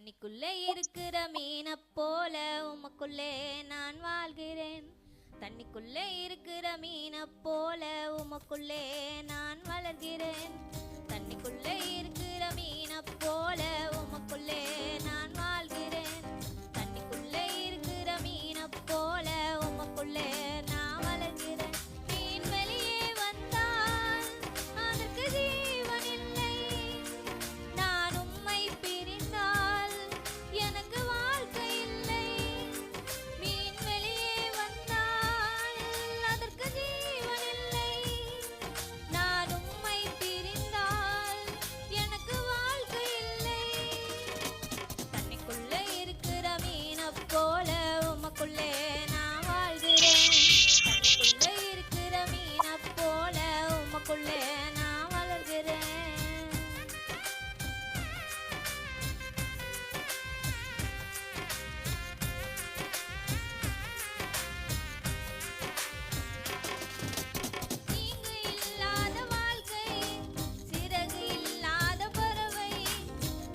தண்ணிக்குள்ளே இருக்கிற மீனை போல உமக்குள்ளே நான் வாழ்கிறேன். தண்ணிக்குள்ளே இருக்கிற மீனை போல உமக்குள்ளே நான் வளர்கிறேன். தண்ணிக்குள்ளே இருக்கிற மீனை போல உமக்குள்ளே நான் வாழ்கிறேன். தண்ணிக்குள்ளே இருக்கிற மீனை போல உமக்குள்ளே நான் வளர்கிறேன். மீன் வெளியே வந்தால் அதற்கு ஜீவன் இல்லை. நான் உம்மை பிரிந்தால் எனக்கு வாழ்க்கை இல்லை. மீன் வெளியே வந்தால் அதற்கு ஜீவன் இல்லை. நான் உம்மை பிரிந்தால் எனக்கு வாழ்க்கை இல்லை. தண்ணிக்குள்ளே இருக்கிற மீனை போல உமக்குள்ளே நான் வாழ்கிறேன். தண்ணிக்குள்ளே இருக்கிற மீனை போல உமக்குள்ளே நான் வளர்கிறேன். நீங்க இல்லாத வாழ்க்கை, சிறகு இல்லாத பறவை.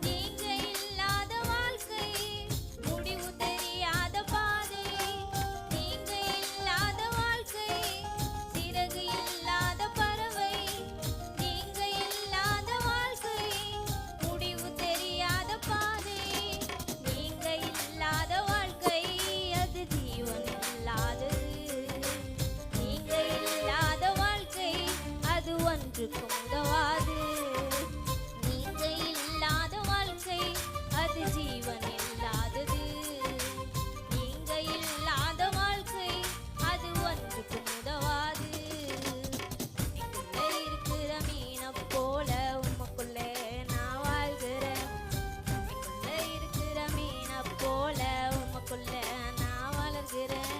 நீங்க இல்லாத வாழ்க்கை, முடிவு தெரியாத பாதை. நீங்க இல்லாத வாழ்க்கை, சிறகு இல்லாத பறவை. நீங்க இல்லாத வாழ்க்கை, முடிவு தெரியாத பாதை. நீங்க இல்லாத வாழ்க்கை, அது ஜீவன் இல்லாதது. நீங்க இல்லாத வாழ்க்கை, அது ஒன்றுக்கும் உதவாது. நீங்க இல்லாத வாழ்க்கை, அது ஜீவன் இல்லாதது. நீங்க இல்லாத வாழ்க்கை, அது ஒன்றுக்கும் உதவாது. தண்ணிக்குள்ளே இருக்கிற மீனை போல உமக்குள்ளே நான் வாழ்கிறேன். தண்ணிக்குள்ளே இருக்கிற மீனை போல உமக்குள்ளே நான் வளர்கிறேன்.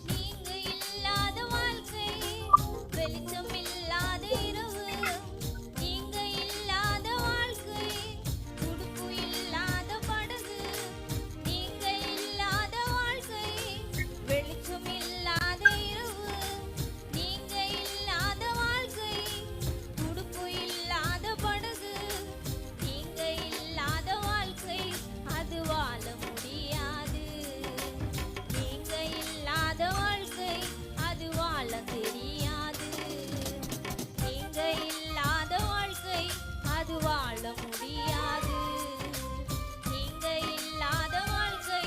நீங்க இல்லாத வாழ்க்கை, வெளிச்சம் இல்லாத இரவு. நீங்க இல்லாத வாழ்க்கை, துடுப்பு இல்லாத படகு. நீங்க இல்லாத வாழ்க்கை, வெளிச்சம் இல்லாத இரவு. நீங்க இல்லாத வாழ்க்கை, துடுப்பு இல்லாத படகு. நீங்க இல்லாத வாழ்க்கை, அது வாழ முடியாது. நீங்க இல்லாத வாழ்க்கை, அது வாழ தெரியாது. நீங்க இல்லாத வாழ்க்கை, அது வாழ முடியாது. நீங்க இல்லாத வாழ்க்கை,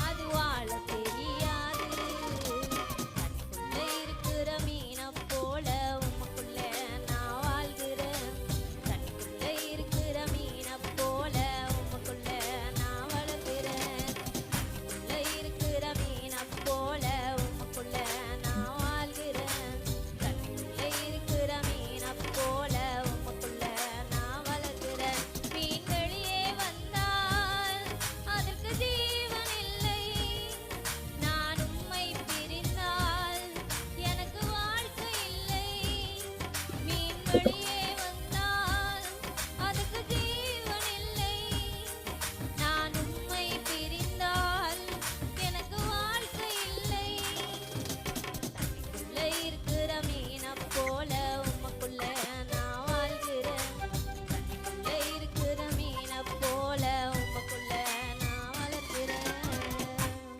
அது வாழ தெரியாது. தண்ணிக்குள்ளே இருக்கிற மீனை போல உமக்குள்ளே நான் வாழ்கிறேன். தண்ணிக்குள்ளே இருக்கிற மீனை போல உமக்குள்ளே நான் வளர்கிறேன். தண்ணிக்குள்ளே இருக்கிற மீனை போல உமக்குள்ளே நான் வாழ்கிறேன். தண்ணிக்குள்ளே இருக்கிற மீனை போல உமக்குள்ளே நான் வளர்கிறேன். மீன் வெளியே வந்தால் அதற்கு ஜீவன் இல்லை. நான் உம்மை பிரிந்தால் எனக்கு வாழ்க்கை இல்லை. மீன் வெளியே